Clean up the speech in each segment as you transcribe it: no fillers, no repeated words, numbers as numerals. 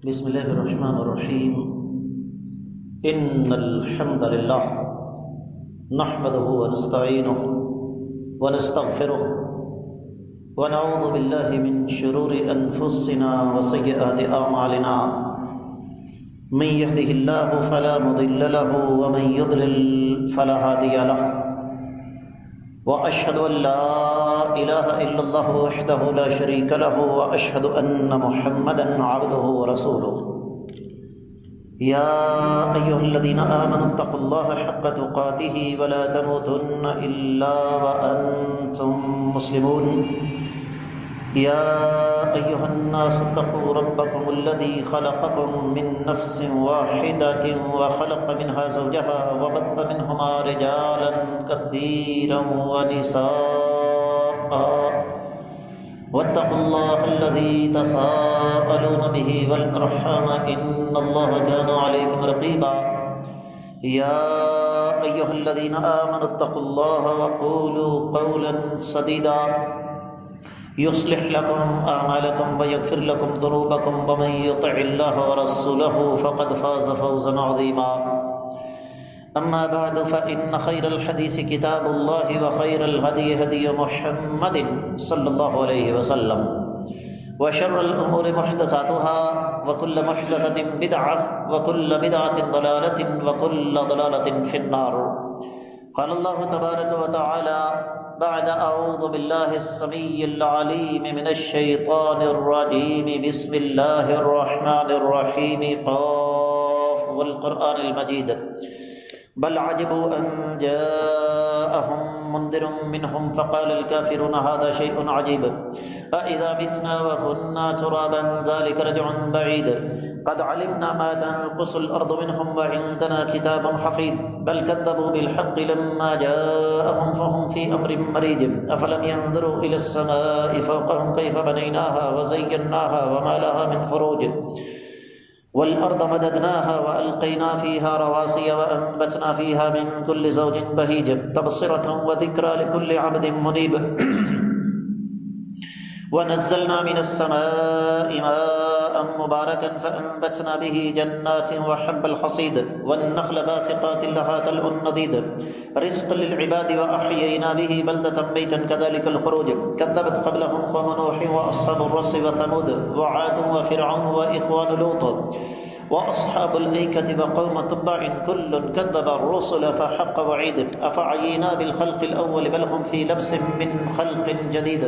بسم الله الرحمن الرحيم. إن الحمد لله نحمده ونستعينه ونستغفره ونعوذ بالله من شرور أنفسنا وسيئات أعمالنا. من يهده الله فلا مضل له ومن يضلل فلا هادي له. وأشهد أن لا إله إلا الله وحده لا شريك له وأشهد أن محمدا عبده ورسوله. يا أيها الذين آمنوا اتقوا الله حق تقاته ولا تموتن إلا وأنتم مسلمون. يا أيها الناس اتقوا ربكم الذي خلقكم من نفس واحدة وخلق منها زوجها وبث منهما رجالا كثيرا ونساء. واتقوا الله الذي تساءلون به والأرحام إن الله كان عليكم رقيبا. يا أيها الذين آمنوا اتقوا الله وقولوا قولا سديدا يصلح لكم أعمالكم ويغفر لكم ذنوبكم ومن يطع الله ورسوله فقد فاز فوزا عظيما. أما بعد فإن خير الحديث كتاب الله وخير الهدي هدي محمد صلى الله عليه وسلم وشر الأمور محدثاتها وكل محدثة بدعة وكل بدعة ضلالة وكل ضلالة في النار. قال الله تبارك وتعالى بعد أعوذ بالله السميع العليم من الشيطان الرجيم بسم الله الرحمن الرحيم قاف والقرآن المجيد بل عجبوا أن جاءهم منذر منهم فقال الكافرون هذا شيء عجيب أإذا متنا وكنا ترابا ذلك رجع بعيد قد علمنا ما تنقص الأرض منهم وعندنا كتاب حفيظ بل كذبوا بالحق لما جاءهم فهم في أمر مريج أفلم ينظروا إلى السماء فوقهم كيف بنيناها وزيناها وما لها من فروج والأرض مددناها وألقينا فيها رواسي وأنبتنا فيها من كل زوج بهيج تبصرة وذكرى لكل عبد منيب. ونزلنا من السماء ماء مباركا فأنبتنا به جنات وحب الحصيد والنخل باسقات لها طلع نضيد رزقا للعباد وأحيينا به بلدة ميتا كذلك الخروج كذبت قبلهم قوم نوح وأصحاب الرس وثمود وعاد وفرعون وإخوان لوط وأصحاب الأيكة وقوم تبع كل كذب الرسل فحق وعيد أفعينا بالخلق الأول بل هم في لبس من خلق جديد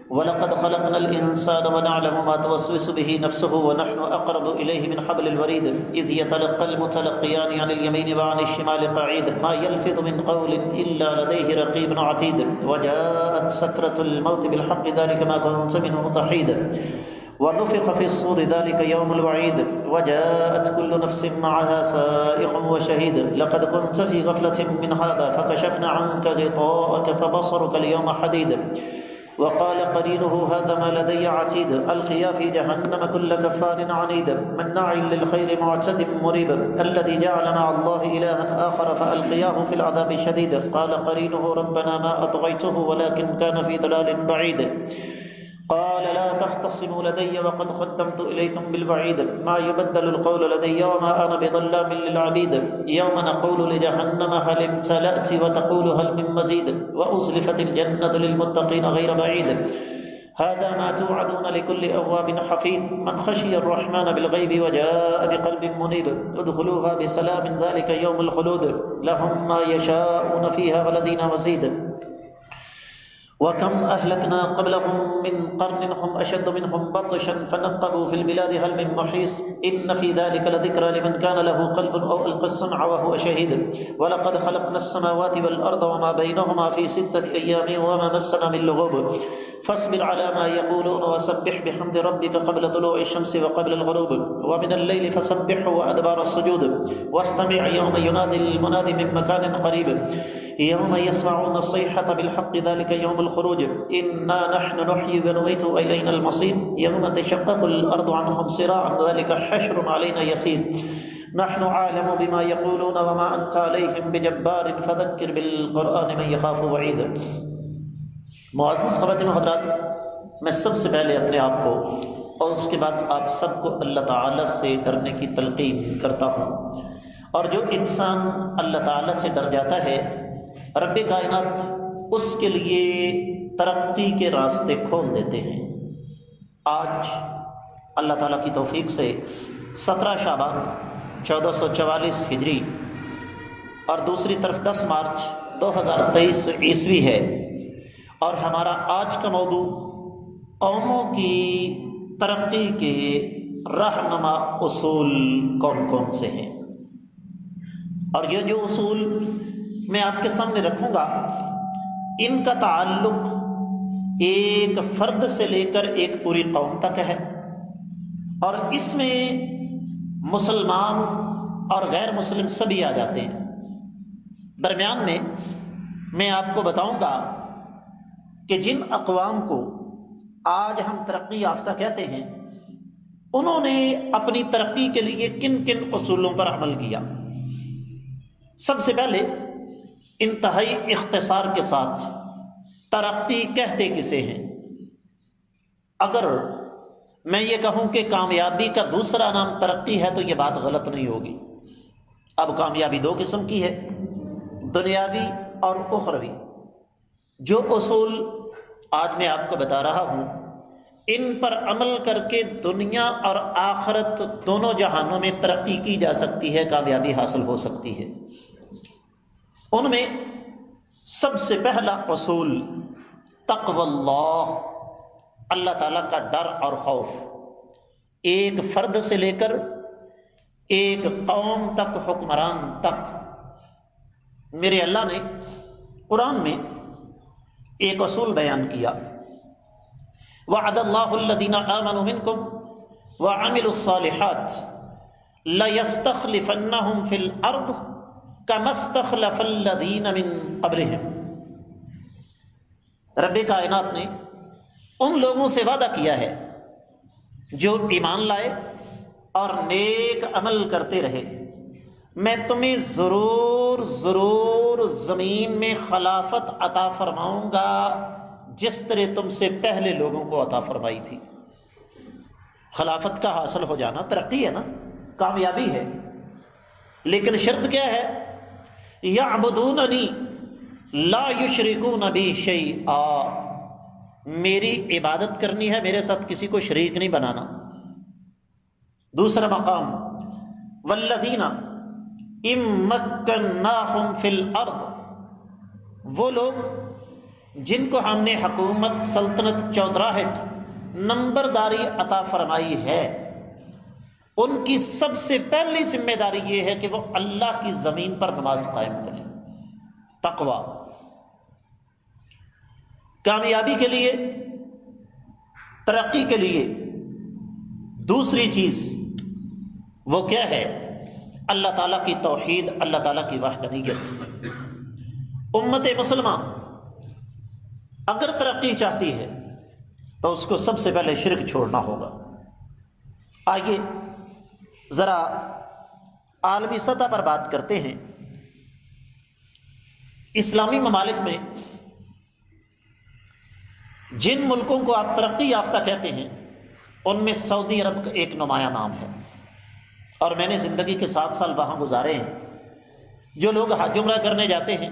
وَلَقَدْ خَلَقْنَا الْإِنسَانَ وَنَعْلَمُ مَا تُوَسْوِسُ بِهِ نَفْسُهُ وَنَحْنُ أَقْرَبُ إِلَيْهِ مِنْ حَبْلِ الْوَرِيدِ إِذْ يَتَلَقَّى الْمُتَلَقِّيَانِ عَنِ الْيَمِينِ وَعَنِ الشِّمَالِ قَعِيدٌ مَا يَلْفِظُ مِنْ قَوْلٍ إِلَّا لَدَيْهِ رَقِيبٌ عَتِيدٌ وَجَاءَتْ سَكْرَةُ الْمَوْتِ بِالْحَقِّ ذَلِكَ مَا كُنتَ مِنْهُ تَحِيدُ ونفخ في الصور ذلك يوم الوعيد وجاءت كل نفس معها سائق وشهيد لقد كنت في غفلة من هذا فكشفنا عنك غطاءك فبصرك اليوم حديد وقال قرينه هذا ما لدي عتيد ألقيا في جهنم كل كفار عنيد مناع للخير معتد مريب الذي جعل مع الله إلها آخر فألقياه في العذاب الشديد قال قرينه ربنا ما أطغيته ولكن كان في ضلال بعيد قال لا تختصموا لدي وقد قدمت إليكم بالوعيد ما يبدل القول لدي وما أنا بظلام للعبيد يوم نقول لجهنم هل امتلأت وتقول هل من مزيد وأزلفت الجنة للمتقين غير بعيد هذا ما توعدون لكل أواب حفيظ من خشي الرحمن بالغيب وجاء بقلب منيب ادخلوها بسلام ذلك يوم الخلود لهم ما يشاءون فيها ولدينا مزيد وكم أهلكنا قبلهم من قرن هم أشد منهم بطشا فنقبوا في البلاد هل من محيص إن في ذلك لذكرى لمن كان له قلب أو ألقى السمع وهو شهيد ولقد خلقنا السماوات والأرض وما بينهما في 6 أيام وما مسنا من لغوب فاصبر على ما يقولون وسبح بحمد ربك قبل طلوع الشمس وقبل الغروب ومن الليل فسبحه وأدبار السجود واستمع يوم ينادي المناد من مكان قريب يوم يسمعون الصيحة بالحق ذلك يوم الخروج إنا نحن نحيي ونميت وإلينا المصير يوم تشقق الأرض عنهم صراعا ذلك حشر علينا يسير نحن عالم بما يقولون وما أنت عليهم بجبار فذكر بالقرآن من يخاف وعيد. معزز خواتین و حضرات، میں سب سے پہلے اپنے آپ کو اور اس کے بعد آپ سب کو اللہ تعالیٰ سے ڈرنے کی تلقین کرتا ہوں۔ اور جو انسان اللہ تعالیٰ سے ڈر جاتا ہے، رب کائنات اس کے لیے ترقی کے راستے کھول دیتے ہیں۔ آج اللہ تعالیٰ کی توفیق سے 17 شعبان 1444 ہجری اور دوسری طرف 10 مارچ 2023 عیسوی ہے، اور ہمارا آج کا موضوع قوموں کی ترقی کے رہنما اصول کون کون سے ہیں۔ اور یہ جو اصول میں آپ کے سامنے رکھوں گا، ان کا تعلق ایک فرد سے لے کر ایک پوری قوم تک ہے، اور اس میں مسلمان اور غیر مسلم سبھی آ جاتے ہیں۔ درمیان میں آپ کو بتاؤں گا کہ جن اقوام کو آج ہم ترقی یافتہ کہتے ہیں، انہوں نے اپنی ترقی کے لیے کن کن اصولوں پر عمل کیا۔ سب سے پہلے انتہائی اختصار کے ساتھ ترقی کہتے کسے ہیں؟ اگر میں یہ کہوں کہ کامیابی کا دوسرا نام ترقی ہے تو یہ بات غلط نہیں ہوگی۔ اب کامیابی دو قسم کی ہے، دنیاوی اور اخروی۔ جو اصول آج میں آپ کو بتا رہا ہوں، ان پر عمل کر کے دنیا اور آخرت دونوں جہانوں میں ترقی کی جا سکتی ہے، کامیابی حاصل ہو سکتی ہے۔ ان میں سب سے پہلا اصول تقوی اللہ، اللہ تعالیٰ کا ڈر اور خوف۔ ایک فرد سے لے کر ایک قوم تک، حکمران تک، میرے اللہ نے قرآن میں ایک اصول بیان کیا، وعد اللہ الذین آمنوا منکم وعملوا الصالحات لیستخلفنہم فی الارض کما استخلف الذین من قبلہم۔ رب کائنات نے ان لوگوں سے وعدہ کیا ہے جو ایمان لائے اور نیک عمل کرتے رہے، میں تمہیں ضرور ضرور زمین میں خلافت عطا فرماؤں گا جس طرح تم سے پہلے لوگوں کو عطا فرمائی تھی۔ خلافت کا حاصل ہو جانا ترقی ہے نا، کامیابی ہے، لیکن شرط کیا ہے؟ یعبدوننی لا یشرکون بی شیئا، میری عبادت کرنی ہے، میرے ساتھ کسی کو شریک نہیں بنانا۔ دوسرا مقام والذین ان مکناہم فی الارض، وہ لوگ جن کو ہم نے حکومت، سلطنت، چودراہٹ، نمبرداری عطا فرمائی ہے، ان کی سب سے پہلی ذمہ داری یہ ہے کہ وہ اللہ کی زمین پر نماز قائم کریں۔ تقوی کامیابی کے لیے، ترقی کے لیے دوسری چیز وہ کیا ہے؟ اللہ تعالیٰ کی توحید، اللہ تعالیٰ کی وحدانیت۔ امت مسلمہ اگر ترقی چاہتی ہے تو اس کو سب سے پہلے شرک چھوڑنا ہوگا۔ آئیے ذرا عالمی سطح پر بات کرتے ہیں۔ اسلامی ممالک میں جن ملکوں کو آپ ترقی یافتہ کہتے ہیں، ان میں سعودی عرب کا ایک نمایاں نام ہے، اور میں نے زندگی کے 7 سال وہاں گزارے ہیں۔ جو لوگ حج عمرہ کرنے جاتے ہیں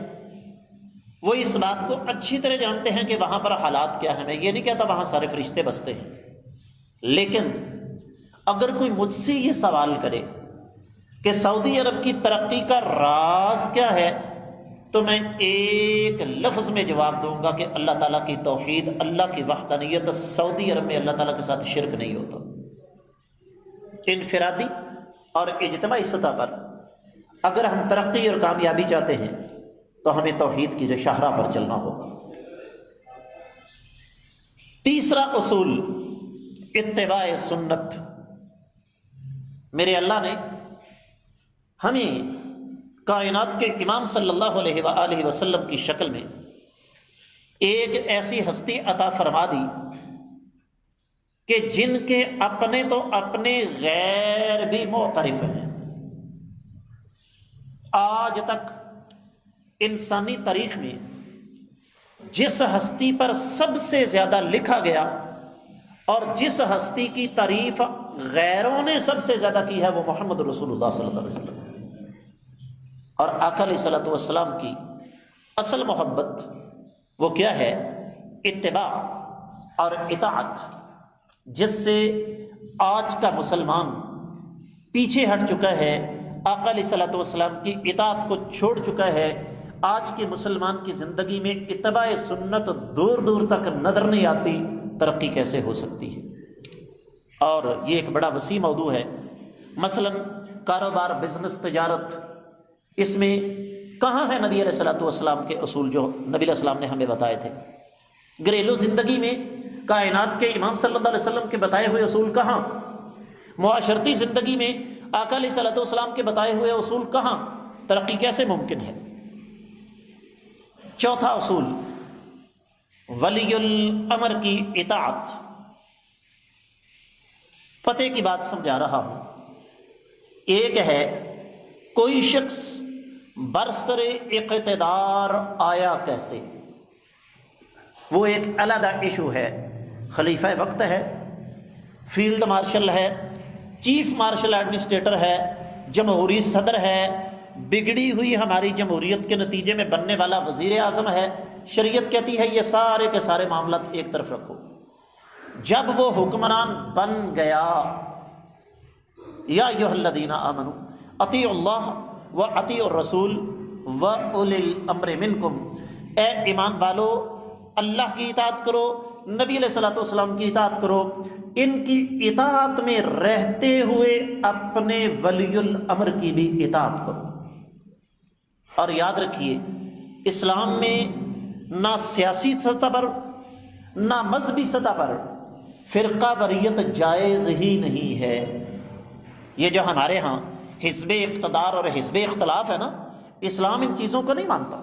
وہ اس بات کو اچھی طرح جانتے ہیں کہ وہاں پر حالات کیا ہیں۔ میں یہ نہیں کہتا وہاں سارے فرشتے بستے ہیں، لیکن اگر کوئی مجھ سے یہ سوال کرے کہ سعودی عرب کی ترقی کا راز کیا ہے، تو میں ایک لفظ میں جواب دوں گا کہ اللہ تعالیٰ کی توحید، اللہ کی وحدانیت۔ سعودی عرب میں اللہ تعالیٰ کے ساتھ شرک نہیں ہوتا۔ انفرادی اور اجتماعی سطح پر اگر ہم ترقی اور کامیابی چاہتے ہیں تو ہمیں توحید کی شاہراہ پر چلنا ہوگا۔ تیسرا اصول اتباع سنت۔ میرے اللہ نے ہمیں کائنات کے امام صلی اللہ علیہ وآلہ وسلم کی شکل میں ایک ایسی ہستی عطا فرما دی کہ جن کے اپنے تو اپنے غیر بھی معترف ہیں۔ آج تک انسانی تاریخ میں جس ہستی پر سب سے زیادہ لکھا گیا اور جس ہستی کی تعریف غیروں نے سب سے زیادہ کی ہے وہ محمد رسول اللہ صلی اللہ علیہ وسلم. اور آقا علیہ الصلوۃ والسلام کی اصل محبت وہ کیا ہے؟ اتباع اور اطاعت، جس سے آج کا مسلمان پیچھے ہٹ چکا ہے، آقا علیہ الصلوۃ والسلام کی اطاعت کو چھوڑ چکا ہے. آج کے مسلمان کی زندگی میں اتباع سنت دور دور تک نظر نہیں آتی. ترقی کیسے ہو سکتی ہے؟ اور یہ ایک بڑا وسیع موضوع ہے. مثلا کاروبار، بزنس، تجارت، اس میں کہاں ہے نبی علیہ الصلوۃ والسلام کے اصول جو نبی علیہ السلام نے ہمیں بتائے تھے؟ گھریلو زندگی میں کائنات کے امام صلی اللہ علیہ وسلم کے بتائے ہوئے اصول کہاں؟ معاشرتی زندگی میں آقا علیہ الصلوۃ والسلام کے بتائے ہوئے اصول کہاں؟ ترقی کیسے ممکن ہے؟ چوتھا اصول ولی الامر کی اطاعت. پتے کی بات سمجھا رہا ہوں. ایک ہے کوئی شخص برسر اقتدار آیا کیسے، وہ ایک علیحدہ ایشو ہے. خلیفہ وقت ہے، فیلڈ مارشل ہے، چیف مارشل ایڈمنسٹریٹر ہے، جمہوری صدر ہے، بگڑی ہوئی ہماری جمہوریت کے نتیجے میں بننے والا وزیر اعظم ہے. شریعت کہتی ہے یہ سارے کے سارے معاملات ایک طرف رکھو. جب وہ حکمران بن گیا، یا ایھا الذین آمنوا اطیعوا اللہ واطیعوا الرسول واولی الامر منکم، اے ایمان والو اللہ کی اطاعت کرو، نبی علیہ الصلوۃ والسلام کی اطاعت کرو، ان کی اطاعت میں رہتے ہوئے اپنے ولی الامر کی بھی اطاعت کرو. اور یاد رکھیے اسلام میں نہ سیاسی سطح پر نہ مذہبی سطح پر فرقہ واریت جائز ہی نہیں ہے. یہ جو ہمارے ہاں حزب اقتدار اور حزب اختلاف ہے نا، اسلام ان چیزوں کو نہیں مانتا.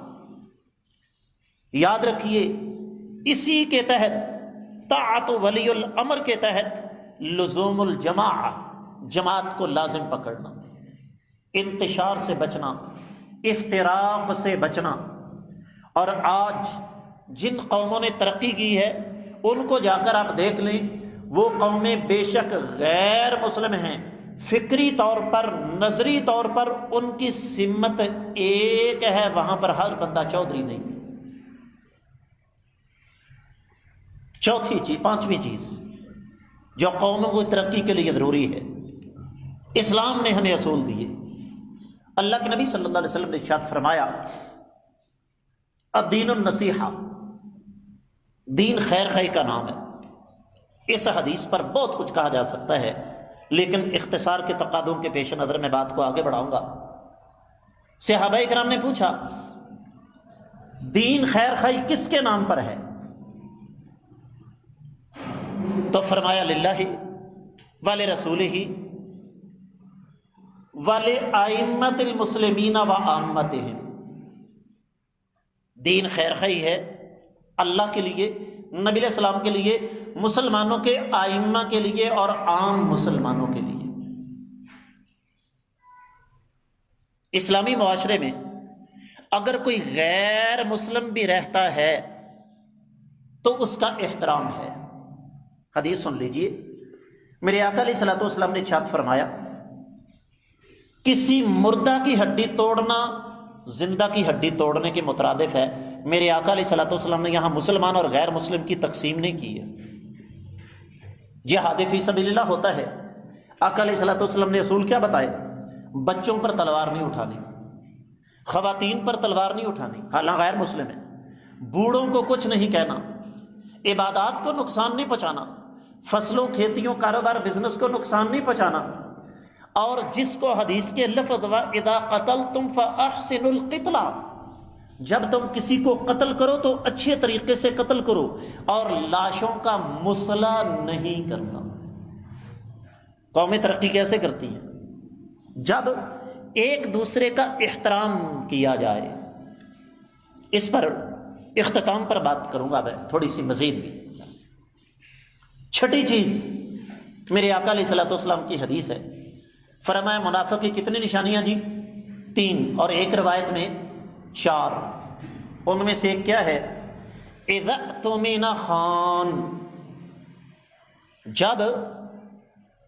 یاد رکھیے اسی کے تحت طاعت ولی الامر کے تحت لزوم الجماع، جماعت کو لازم پکڑنا، انتشار سے بچنا، افتراق سے بچنا. اور آج جن قوموں نے ترقی کی ہے ان کو جا کر آپ دیکھ لیں، وہ قومیں بے شک غیر مسلم ہیں، فکری طور پر، نظری طور پر ان کی سمت ایک ہے، وہاں پر ہر بندہ چودھری نہیں. چوتھی چیز، پانچویں چیز جو قوموں کو ترقی کے لیے ضروری ہے، اسلام نے ہمیں اصول دیے. اللہ کے نبی صلی اللہ علیہ وسلم نے ارشاد فرمایا الدین النصیحہ، دین خیر خواہی کا نام ہے. اس حدیث پر بہت کچھ کہا جا سکتا ہے، لیکن اختصار کے تقاضوں کے پیش نظر میں بات کو آگے بڑھاؤں گا. صحابہ کرام نے پوچھا دین خیر خواہی کس کے نام پر ہے؟ تو فرمایا للہ ولرسولہ ولأئمۃ المسلمین وعامتہم. دین خیر خواہی ہے اللہ کے لیے، نبی علیہ السلام کے لیے، مسلمانوں کے آئمہ کے لیے اور عام مسلمانوں کے لیے. اسلامی معاشرے میں اگر کوئی غیر مسلم بھی رہتا ہے تو اس کا احترام ہے. حدیث سن لیجئے، میرے آقا علیہ الصلوۃ والسلام نے ارشاد فرمایا کسی مردہ کی ہڈی توڑنا زندہ کی ہڈی توڑنے کے مترادف ہے. میرے آقا علیہ الصلوۃ والسلام نے یہاں مسلمان اور غیر مسلم کی تقسیم نہیں کی ہے. جہاد فی سبیل اللہ ہوتا ہے، آقا علیہ الصلوۃ والسلام نے اصول کیا بتائے؟ بچوں پر تلوار نہیں اٹھانی، خواتین پر تلوار نہیں اٹھانی، حالانکہ غیر مسلم ہے، بوڑھوں کو کچھ نہیں کہنا، عبادات کو نقصان نہیں پہنچانا، فصلوں، کھیتیوں، کاروبار، بزنس کو نقصان نہیں پہنچانا. اور جس کو حدیث کے لفظ وَإِذَا قَتَلْتُمْ فَأَحْسِنُوا الْقِتْلَةَ، جب تم کسی کو قتل کرو تو اچھے طریقے سے قتل کرو اور لاشوں کا مصلح نہیں کرنا. قومیں ترقی کیسے کرتی ہیں؟ جب ایک دوسرے کا احترام کیا جائے. اس پر اختتام پر بات کروں گا میں تھوڑی سی مزید بھی. چھٹی چیز میرے آقا علیہ الصلوۃ والسلام کی حدیث ہے، فرمایا منافق کی کتنی نشانیاں جی؟ 3، اور ایک روایت میں 4. ان میں سے ایک کیا ہے؟ اذا اؤتمن خان، جب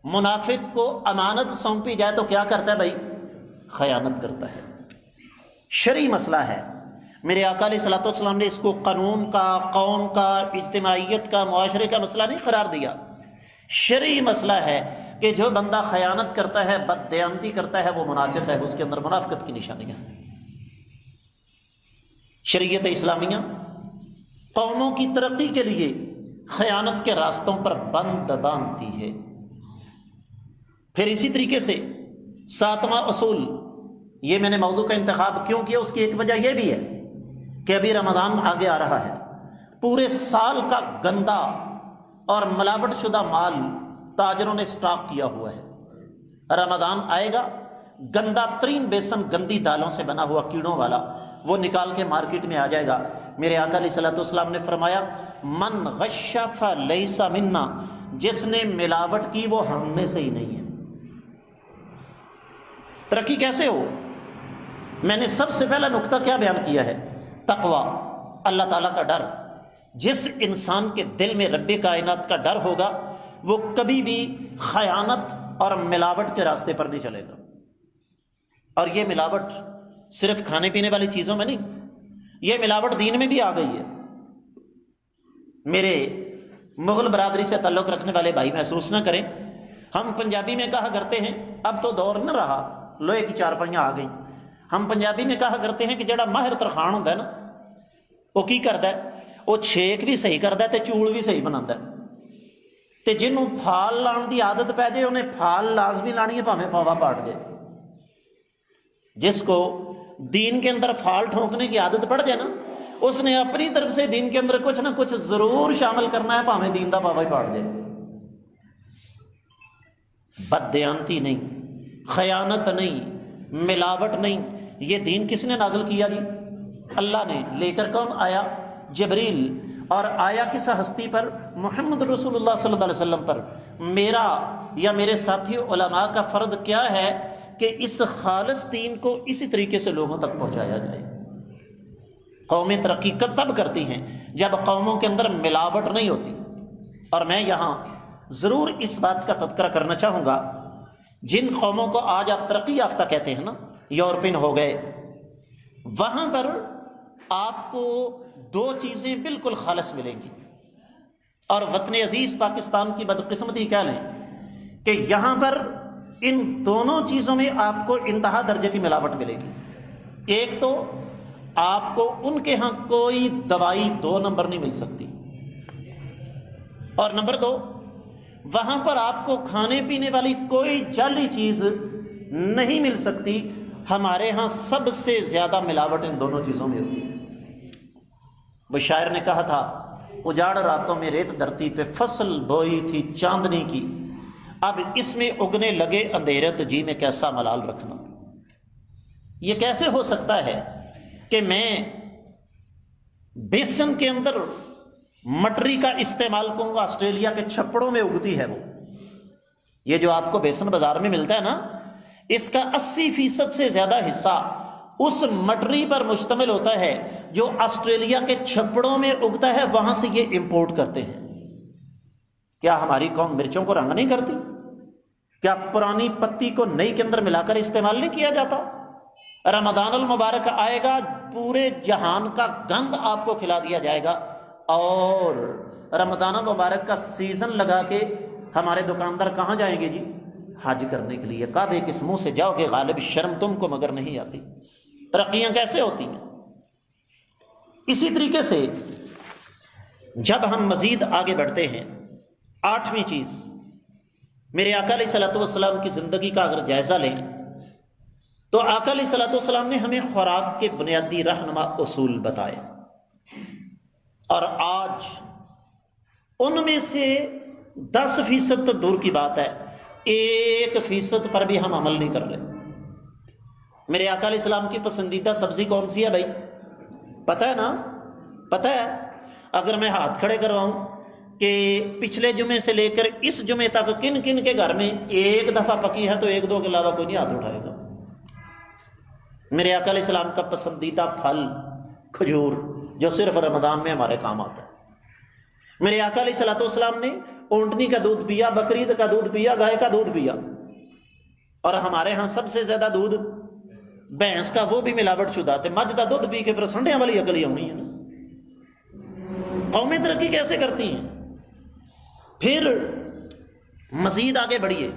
منافق کو امانت سونپی جائے تو کیا کرتا ہے بھائی؟ خیانت کرتا ہے۔ شرعی مسئلہ ہے، میرے آقا علیہ الصلوۃ والسلام نے اس کو قانون کا، قوم کا، اجتماعیت کا، معاشرے کا مسئلہ نہیں قرار دیا۔ شرعی مسئلہ ہے کہ جو بندہ خیانت کرتا ہے، بددیانتی کرتا ہے، وہ منافق ہے، اس کے اندر منافقت کی نشانیاں ہیں۔ شریعت اسلامیہ قوموں کی ترقی کے لیے خیانت کے راستوں پر بند باندھتی ہے۔ پھر اسی طریقے سے ساتواں اصول، یہ میں نے موضوع کا انتخاب کیوں کیا، اس کی ایک وجہ یہ بھی ہے کہ ابھی رمضان آگے آ رہا ہے، پورے سال کا گندا اور ملاوٹ شدہ مال تاجروں نے سٹاک کیا ہوا ہے۔ رمضان آئے گا، گندا ترین بیسن گندی دالوں سے بنا ہوا کیڑوں والا وہ نکال کے مارکیٹ میں آ جائے گا۔ میرے آقا علیہ الصلوۃ والسلام نے فرمایا من غش فلیس منا، جس نے ملاوٹ کی وہ ہم میں سے ہی نہیں ہے۔ ترقی کیسے ہو؟ میں نے سب سے پہلا نقطہ کیا بیان کیا ہے؟ تقوی، اللہ تعالیٰ کا ڈر۔ جس انسان کے دل میں رب کائنات کا ڈر ہوگا وہ کبھی بھی خیانت اور ملاوٹ کے راستے پر نہیں چلے گا۔ اور یہ ملاوٹ صرف کھانے پینے والی چیزوں میں نہیں، یہ ملاوٹ دین میں بھی آ گئی ہے۔ میرے مغل برادری سے تعلق رکھنے والے بھائی محسوس نہ کریں، ہم پنجابی میں کہا کرتے ہیں، اب تو دور نہ رہا، لوہے کی چارپائیاں آ گئیں۔ ہم پنجابی میں کہا کرتے ہیں کہ جڑا ماہر ترخان ہوتا ہے نا، وہ کی کرتا ہے؟ وہ چھیک بھی صحیح کرتا ہے تے چول بھی صحیح بناتا ہے۔ تے جنوں پھال لان دی عادت پہ جائے انہیں پھال لازمی لانی ہے، بھاویں پاوا پاٹ جائے۔ جس کو دین کے اندر پھال ٹھونکنے کی عادت پڑ جائے نا، اس نے اپنی طرف سے دین کے اندر کچھ نہ کچھ ضرور شامل کرنا ہے، بھاویں دین دا پاوا ہی پاٹ جائے۔ بددیانتی نہیں، خیانت نہیں، ملاوٹ نہیں، یہ دین کس نے نازل کیا جی؟ اللہ نے۔ لے کر کون آیا؟ جبریل۔ اور آیا کس ہستی پر؟ محمد رسول اللہ صلی اللہ علیہ وسلم پر۔ میرا یا میرے ساتھی علماء کا فرض کیا ہے کہ اس خالص دین کو اسی طریقے سے لوگوں تک پہنچایا جائے۔ قومیں ترقی تب کرتی ہیں جب قوموں کے اندر ملاوٹ نہیں ہوتی۔ اور میں یہاں ضرور اس بات کا تذکرہ کرنا چاہوں گا، جن قوموں کو آج آپ ترقی یافتہ کہتے ہیں نا، یورپین ہو گئے، وہاں پر آپ کو دو چیزیں بالکل خالص ملیں گی۔ اور وطن عزیز پاکستان کی بدقسمتی کہہ لیں کہ یہاں پر ان دونوں چیزوں میں آپ کو انتہا درجے کی ملاوٹ ملے گی۔ ایک تو آپ کو ان کے ہاں کوئی دوائی 2 نمبر نہیں مل سکتی، اور نمبر 2، وہاں پر آپ کو کھانے پینے والی کوئی جعلی چیز نہیں مل سکتی۔ ہمارے ہاں سب سے زیادہ ملاوٹ ان دونوں چیزوں میں ہوتی ہے۔ وہ شاعر نے کہا تھا، اجاڑ راتوں میں ریت دھرتی پہ فصل بوئی تھی چاندنی کی، اب اس میں اگنے لگے اندھیرے تو جی میں کیسا ملال رکھنا۔ یہ کیسے ہو سکتا ہے کہ میں بیسن کے اندر مٹری کا استعمال کروں گا؟ آسٹریلیا کے چھپڑوں میں اگتی ہے وہ۔ یہ جو آپ کو بیسن بازار میں ملتا ہے نا، اس کا 80% سے زیادہ حصہ اس مٹری پر مشتمل ہوتا ہے جو آسٹریلیا کے چھپڑوں میں اگتا ہے، وہاں سے یہ امپورٹ کرتے ہیں۔ کیا ہماری قوم مرچوں کو رنگ نہیں کرتی؟ کیا پرانی پتی کو نئی کے اندر ملا کر استعمال نہیں کیا جاتا؟ رمضان المبارک آئے گا، پورے جہان کا گند آپ کو کھلا دیا جائے گا، اور رمضان المبارک کا سیزن لگا کے ہمارے دکاندار کہاں جائیں گے جی؟ حج کرنے کے لیے۔ کعبے کس منہ سے جاؤ گے غالب، شرم تم کو مگر نہیں آتی۔ ترقیاں کیسے ہوتی ہیں؟ اسی طریقے سے جب ہم مزید آگے بڑھتے ہیں، 8ویں چیز، میرے آقا علیہ الصلوۃ والسلام کی زندگی کا اگر جائزہ لیں تو آقا علیہ الصلوۃ والسلام نے ہمیں خوراک کے بنیادی رہنما اصول بتائے، اور آج ان میں سے 10% تو دور کی بات ہے، 1% پر بھی ہم عمل نہیں کر رہے۔ میرے آقا علیہ السلام کی پسندیدہ سبزی کون سی ہے بھائی؟ پتہ ہے نا؟ پتہ ہے؟ اگر میں ہاتھ کھڑے کرواؤں کہ پچھلے جمعے سے لے کر اس جمعے تک کن کن کے گھر میں 1 دفعہ پکی ہے، تو 1-2 کے علاوہ کوئی نہیں ہاتھ اٹھائے گا۔ میرے آقا علیہ السلام کا پسندیدہ پھل کھجور، جو صرف رمضان میں ہمارے کام آتا ہے۔ میرے آقا علیہ الصلوۃ والسلام نے اونٹنی کا دودھ پیا، بکری کا دودھ پیا، گائے کا دودھ پیا، اور ہمارے ہاں سب سے زیادہ دودھ بھینس کا، وہ بھی ملاوٹ شدہ تھے، مجھ کا دودھ پی کے پھر سنڈیاں والی عقل ہی آنی ہے نا۔ قومیں ترقی کیسے کرتی ہیں؟ پھر مزید آگے بڑھیے،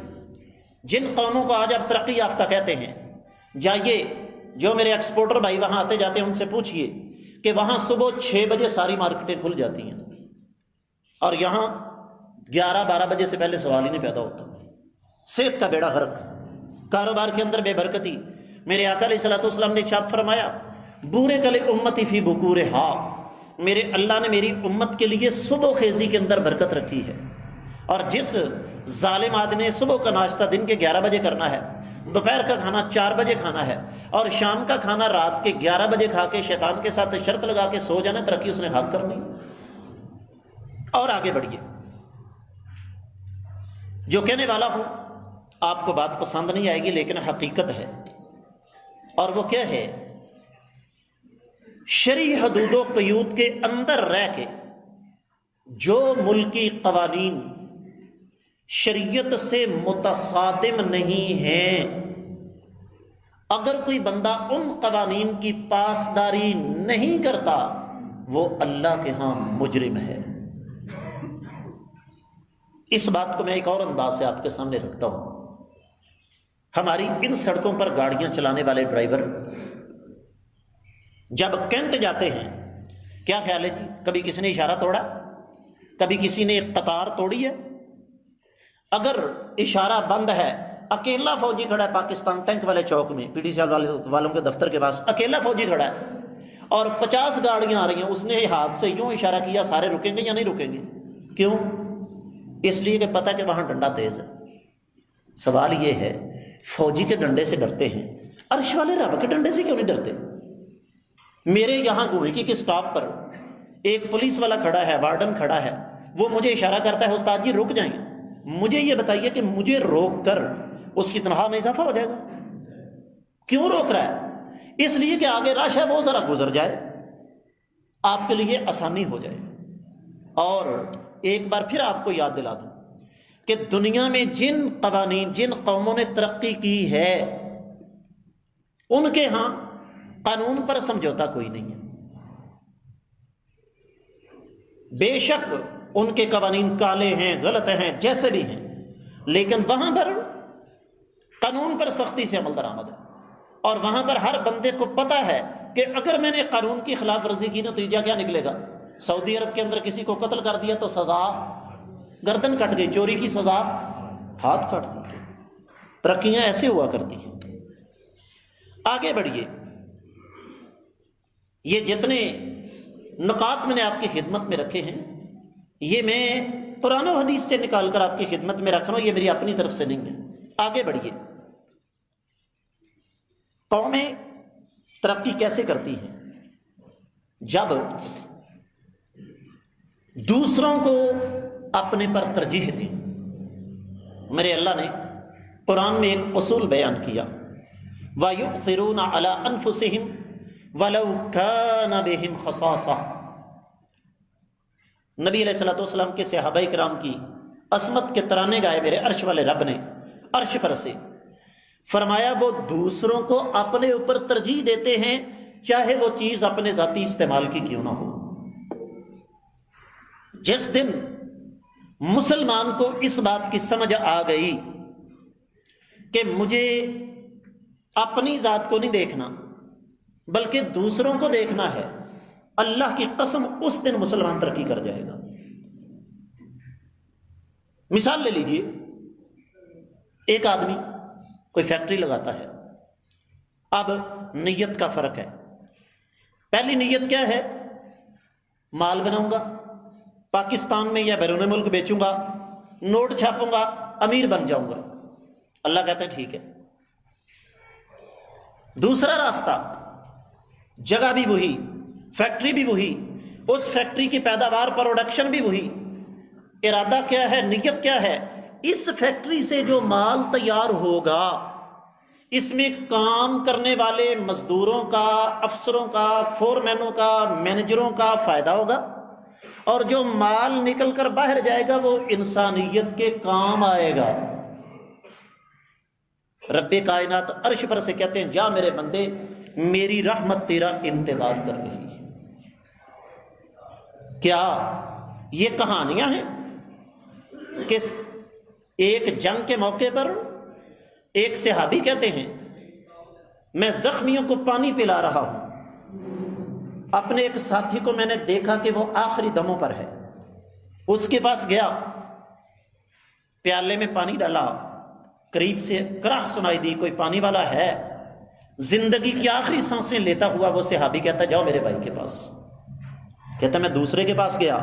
جن قوموں کو آج آپ ترقی یافتہ کہتے ہیں، جائیے جو میرے ایکسپورٹر بھائی وہاں آتے جاتے ہیں ان سے پوچھئے کہ وہاں صبح 6 بجے ساری مارکیٹیں کھل جاتی ہیں، اور یہاں 11-12 بجے سے پہلے سوال ہی نہیں پیدا ہوتا۔ صحت کا بیڑا غرق، کاروبار کے اندر بے برکتی۔ میرے آقا علیہ الصلوۃ والسلام نے ارشاد فرمایا، بورے کل امتی فی بکورہا، میرے اللہ نے میری امت کے لیے صبح خیزی کے اندر برکت رکھی ہے، اور جس ظالم آدمی نے صبح کا ناشتہ دن کے 11 بجے کرنا ہے، دوپہر کا کھانا 4 بجے کھانا ہے، اور شام کا کھانا رات کے 11 بجے کھا کے شیطان کے ساتھ شرط لگا کے سو جانا، ترقی اس نے حق کرنی۔ اور آگے بڑھیے، جو کہنے والا ہوں آپ کو بات پسند نہیں آئے گی لیکن حقیقت ہے، اور وہ کیا ہے؟ شرعی حدود و قیود کے اندر رہ کے جو ملکی قوانین شریعت سے متصادم نہیں ہیں، اگر کوئی بندہ ان قوانین کی پاسداری نہیں کرتا وہ اللہ کے ہاں مجرم ہے۔ اس بات کو میں ایک اور انداز سے آپ کے سامنے رکھتا ہوں۔ ہماری ان سڑکوں پر گاڑیاں چلانے والے ڈرائیور جب کینٹ جاتے ہیں، کیا خیال ہے جی؟ کبھی کسی نے اشارہ توڑا؟ کبھی کسی نے قطار توڑی ہے؟ اگر اشارہ بند ہے، اکیلا فوجی کھڑا ہے پاکستان ٹینک والے چوک میں، پی ٹی سی والوں کے دفتر کے پاس اکیلا فوجی کھڑا ہے اور 50 گاڑیاں آ رہی ہیں، اس نے ہاتھ سے یوں اشارہ کیا، سارے رکیں گے یا نہیں رکیں گے؟ کیوں؟ اس لیے کہ پتہ کہ وہاں ڈنڈا تیز ہے۔ سوال یہ ہے، فوجی کے ڈنڈے سے ڈرتے ہیں، عرش والے رب کے ڈنڈے سے کیوں نہیں ڈرتے؟ میرے یہاں گوئے کی سٹاپ پر ایک پولیس والا کھڑا ہے، وارڈن کھڑا ہے، وہ مجھے اشارہ کرتا ہے، استاد جی رک جائیں۔ مجھے یہ بتائیے کہ مجھے روک کر اس کی تنخواہ میں اضافہ ہو جائے گا؟ کیوں روک رہا ہے؟ اس لیے کہ آگے رش ہے، وہ ذرا گزر جائے، آپ کے لیے آسانی ہو جائے۔ اور ایک بار پھر آپ کو یاد دلا دوں کہ دنیا میں جن قوانین، جن قوموں نے ترقی کی ہے، ان کے ہاں قانون پر سمجھوتا کوئی نہیں ہے۔ بے شک ان کے قوانین کالے ہیں، غلط ہیں، جیسے بھی ہیں، لیکن وہاں پر قانون پر سختی سے عمل درآمد ہے، اور وہاں پر ہر بندے کو پتہ ہے کہ اگر میں نے قانون کی خلاف ورزی کی نتیجہ کیا نکلے گا۔ سعودی عرب کے اندر کسی کو قتل کر دیا تو سزا گردن کٹ گئی، چوری کی سزا ہاتھ کاٹ دی۔ ترقیاں ایسے ہوا کرتی ہیں۔ آگے بڑھیے، یہ جتنے نکات میں نے آپ کی خدمت میں رکھے ہیں، یہ میں قرآن و حدیث سے نکال کر آپ کی خدمت میں رکھ رہا ہوں، یہ میری اپنی طرف سے نہیں ہے۔ آگے بڑھیے، قومیں ترقی کیسے کرتی ہیں؟ جب دوسروں کو اپنے پر ترجیح دیں۔ میرے اللہ نے قرآن میں ایک اصول بیان کیا، وَيُؤْثِرُونَ عَلَىٰ أَنفُسِهِمْ وَلَوْ كَانَ بِهِمْ خَصَاصَةٌ۔ نبی علیہ الصلوۃ والسلام کے صحابہ کرام کی عظمت کے ترانے گائے میرے عرش والے رب نے عرش پر سے، فرمایا وہ دوسروں کو اپنے اوپر ترجیح دیتے ہیں، چاہے وہ چیز اپنے ذاتی استعمال کی کیوں نہ ہو۔ جس دن مسلمان کو اس بات کی سمجھ آ گئی کہ مجھے اپنی ذات کو نہیں دیکھنا بلکہ دوسروں کو دیکھنا ہے، اللہ کی قسم اس دن مسلمان ترقی کر جائے گا۔ مثال لے لیجئے، ایک آدمی کوئی فیکٹری لگاتا ہے، اب نیت کا فرق ہے۔ پہلی نیت کیا ہے؟ مال بناؤں گا، پاکستان میں یا بیرون ملک بیچوں گا، نوٹ چھاپوں گا، امیر بن جاؤں گا۔ اللہ کہتا ہے ٹھیک ہے۔ دوسرا راستہ، جگہ بھی وہی، فیکٹری بھی وہی، اس فیکٹری کی پیداوار پروڈکشن بھی وہی، ارادہ کیا ہے، نیت کیا ہے؟ اس فیکٹری سے جو مال تیار ہوگا اس میں کام کرنے والے مزدوروں کا، افسروں کا، فورمینوں کا، مینیجروں کا فائدہ ہوگا، اور جو مال نکل کر باہر جائے گا وہ انسانیت کے کام آئے گا۔ رب کائنات عرش پر سے کہتے ہیں جا میرے بندے، میری رحمت تیرا انتظار کر رہی ہے۔ کیا یہ کہانیاں ہیں کہ ایک جنگ کے موقع پر ایک صحابی کہتے ہیں میں زخمیوں کو پانی پلا رہا ہوں، اپنے ایک ساتھی کو میں نے دیکھا کہ وہ آخری دموں پر ہے، اس کے پاس گیا، پیالے میں پانی ڈالا، قریب سے کراہ سنائی دی کوئی پانی والا ہے، زندگی کی آخری سانسیں لیتا ہوا وہ صحابی کہتا جاؤ میرے بھائی کے پاس۔ کہتا میں دوسرے کے پاس گیا،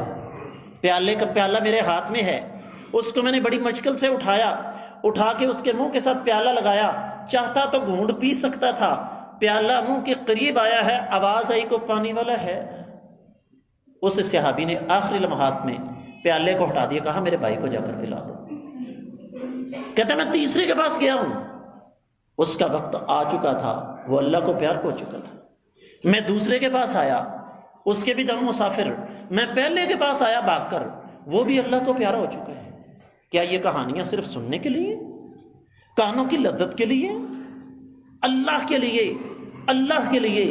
پیالے کا پیالہ میرے ہاتھ میں ہے، اس کو میں نے بڑی مشکل سے اٹھایا، اٹھا کے اس کے منہ کے ساتھ پیالہ لگایا، چاہتا تو گھونٹ پی سکتا تھا، پیالہ منہ کے قریب آیا ہے، آواز آئی کو پانی والا ہے۔ اس صحابی نے آخری لمحات میں پیالے کو ہٹا دیا، کہا میرے بھائی کو جا کر پلا دو۔ کہتا میں تیسرے کے پاس گیا ہوں، اس کا وقت آ چکا تھا، وہ اللہ کو پیار ہو چکا تھا۔ میں دوسرے کے پاس آیا، اس کے بھی دم مسافر، میں پہلے کے پاس آیا بھاگ کر، وہ بھی اللہ کو پیارا ہو چکا ہے۔ کیا یہ کہانیاں صرف سننے کے لیے، کانوں کی لذت کے لیے؟ اللہ کے لیے، اللہ کے لیے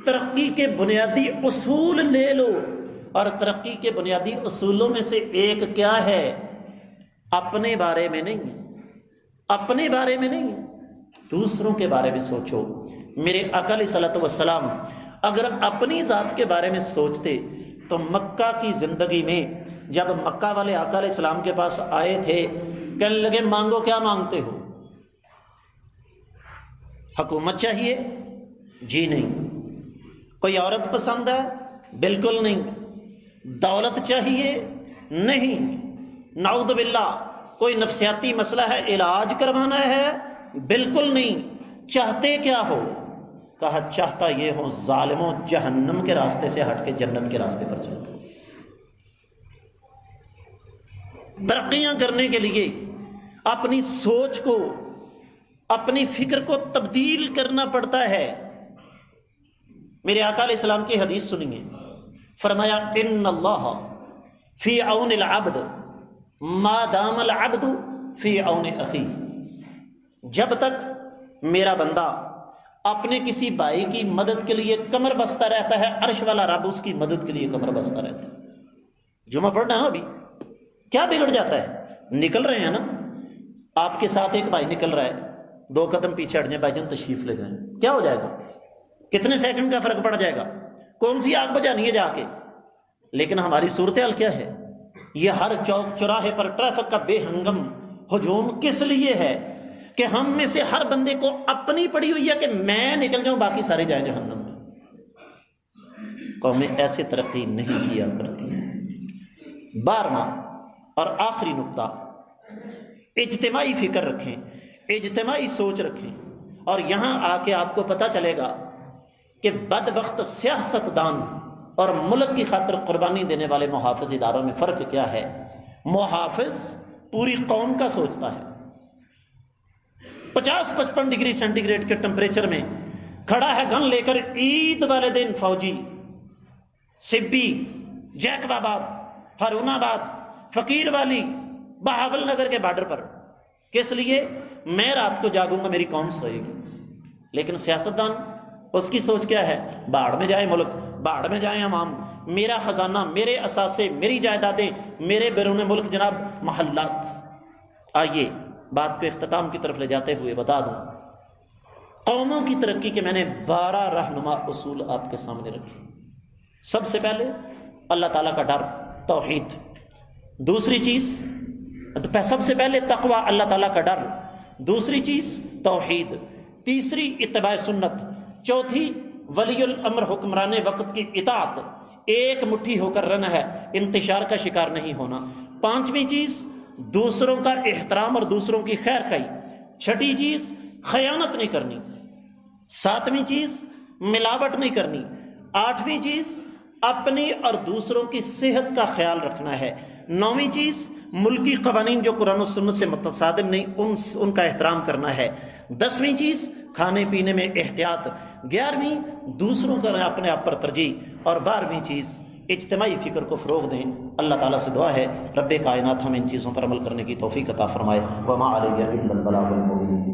ترقی کے بنیادی اصول لے لو، اور ترقی کے بنیادی اصولوں میں سے ایک کیا ہے؟ اپنے بارے میں نہیں، اپنے بارے میں نہیں، دوسروں کے بارے میں سوچو۔ میرے آقا علیہ الصلوۃ والسلام اگر اپنی ذات کے بارے میں سوچتے تو مکہ کی زندگی میں جب مکہ والے آقا علیہ السلام کے پاس آئے تھے، کہنے لگے مانگو کیا مانگتے ہو؟ حکومت چاہیے؟ جی نہیں۔ کوئی عورت پسند ہے؟ بالکل نہیں۔ دولت چاہیے؟ نہیں۔ نعوذ باللہ کوئی نفسیاتی مسئلہ ہے، علاج کروانا ہے؟ بالکل نہیں۔ چاہتے کیا ہو؟ کہا چاہتا یہ ہو ظالموں جہنم کے راستے سے ہٹ کے جنت کے راستے پر چلو۔ ترقیاں کرنے کے لیے اپنی سوچ کو، اپنی فکر کو تبدیل کرنا پڑتا ہے۔ میرے آقا علیہ السلام کی حدیث سنیے، فرمایا ان اللہ فی عون العبد ما دام العبد فی عون اخیہ، جب تک میرا بندہ اپنے کسی بھائی کی مدد کے لیے کمر بستہ رہتا ہے، عرش والا رب اس کی مدد کے لیے کمر بستہ رہتا ہے۔ جمعہ پڑھنا ابھی کیا بگڑ جاتا ہے؟ نکل رہے ہیں نا، آپ کے ساتھ ایک بھائی نکل رہا ہے، 2 قدم پیچھے ہٹ جائیں، بھائی جان تشریف لے جائیں، کیا ہو جائے گا؟ کتنے سیکنڈ کا فرق پڑ جائے گا؟ کون سی آگ بجانی ہے جا کے؟ لیکن ہماری صورتحال کیا ہے؟ یہ ہر چوک چوراہے پر ٹریفک کا بے ہنگم ہجوم کس لیے ہے؟ کہ ہم میں سے ہر بندے کو اپنی پڑی ہوئی ہے کہ میں نکل جاؤں باقی سارے جائیں جہنم میں۔ قومیں ایسے ترقی نہیں کیا کرتی ہیں۔ 12واں اور آخری نقطہ، اجتماعی فکر رکھیں، اجتماعی سوچ رکھیں، اور یہاں آ کے آپ کو پتہ چلے گا کہ بدبخت سیاست دان اور ملک کی خاطر قربانی دینے والے محافظ اداروں میں فرق کیا ہے۔ محافظ پوری قوم کا سوچتا ہے، 50-55 ڈگری سینٹی گریڈ کے ٹمپریچر میں کھڑا ہے گن لے کر، عید والے دن فوجی سبی، جیکب آباد، ہارون آباد، فقیر والی، بہاول نگر کے بارڈر پر، کس لیے؟ میں رات کو جاگوں گا میری قوم سوئے گی۔ لیکن سیاستدان اس کی سوچ کیا ہے؟ باڑ میں جائے ملک، باڑ میں جائیں عوام، میرا خزانہ، میرے اثاثے، میری جائیدادیں، میرے بیرون ملک جناب محلات۔ آئیے بات کو اختتام کی طرف لے جاتے ہوئے بتا دوں، قوموں کی ترقی کے میں نے 12 رہنما اصول آپ کے سامنے رکھے۔ سب سے پہلے اللہ تعالیٰ کا ڈر، توحید۔ دوسری چیز، سب سے پہلے تقوی، اللہ تعالیٰ کا ڈر۔ دوسری چیز توحید۔ تیسری اتباع سنت۔ چوتھی ولی الامر، حکمران وقت کی اطاعت، ایک مٹھی ہو کر رہنا ہے، انتشار کا شکار نہیں ہونا۔ 5ویں چیز دوسروں کا احترام اور دوسروں کی خیر خواہی۔ 6ٹھی چیز خیانت نہیں کرنی۔ 7ویں چیز ملاوٹ نہیں کرنی۔ 8ویں چیز اپنی اور دوسروں کی صحت کا خیال رکھنا ہے۔ 9ویں چیز ملکی قوانین جو قرآن و سنت سے متصادم نہیں ان کا احترام کرنا ہے۔ 10ویں چیز کھانے پینے میں احتیاط۔ 11ویں دوسروں کا اپنے آپ پر ترجیح، اور 12ویں چیز اجتماعی فکر کو فروغ دیں۔ اللہ تعالیٰ سے دعا ہے رب کائنات ہم ان چیزوں پر عمل کرنے کی توفیق عطا فرمائے۔ وما علیہ الا البلاغ المبین۔